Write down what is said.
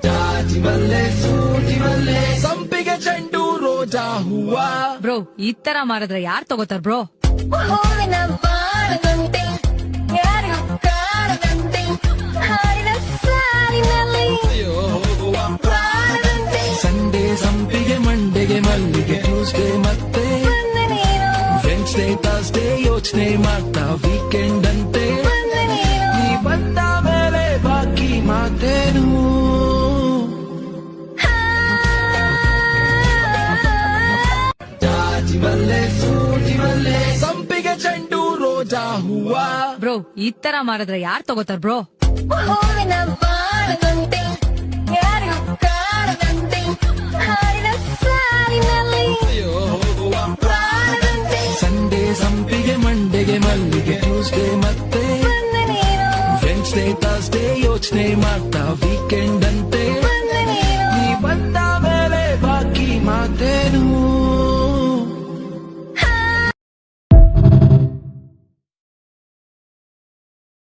ಜಾಜಿ ಮಲ್ಲೆ ಸೂಜಿ ಮಲ್ಲೆ ಸಂಪಿಗೆ ಚೆಂಡು ರೋಜಾ ಹೂವ. ಬ್ರೋ ಈ ತರ ಮಾರಿದ್ರೆ ಯಾರ್ ತಗೋತಾರ ಬ್ರೋ? ಹೂವಿನ ಬಾಳದಂತೆ ಯಾರಿಗೂ ಕಾಣದಂತೆ ಹಾಡಿನ ಸಾಲಿನಲ್ಲಿ ಬಾಳದಂತೆ. ಸಂಡೇ ಸಂಪಿಗೆ ಮಂಡೆಗೆ ಮಲ್ಲಿಗೆ ಟ್ಯೂಸ್ಡೇ ಮತ್ತೆ ಬಂದೆ ನೀನು ವೆನ್ಸ್ಡೇ ಥರ್ಸ್ಡೇ ಯೋಚನೆ ಮಾಡ್ತಾ ವೀಕೆಂಡ್ ಅಂತೆ. ಬಂದೆ ನೀನು ನೀ ಬಂದ ಮೇಲೆ ಬಾಕಿ ಮಾತೇನು. ಜಾಜಿ ಮಲ್ಲೆ ಸೂಜಿ ಮಲ್ಲೆ ಸಂಪಿಗೆ ಚೆಂಡು ರೋಜಾ ಹೂವ. ಬ್ರೋ ಈ ತರ ಮಾರಿದ್ರೆ ಯಾರ್ ತಗೋತಾರ ಬ್ರೋ? ಹೂವಿನ ಬಾಳದಂತೆ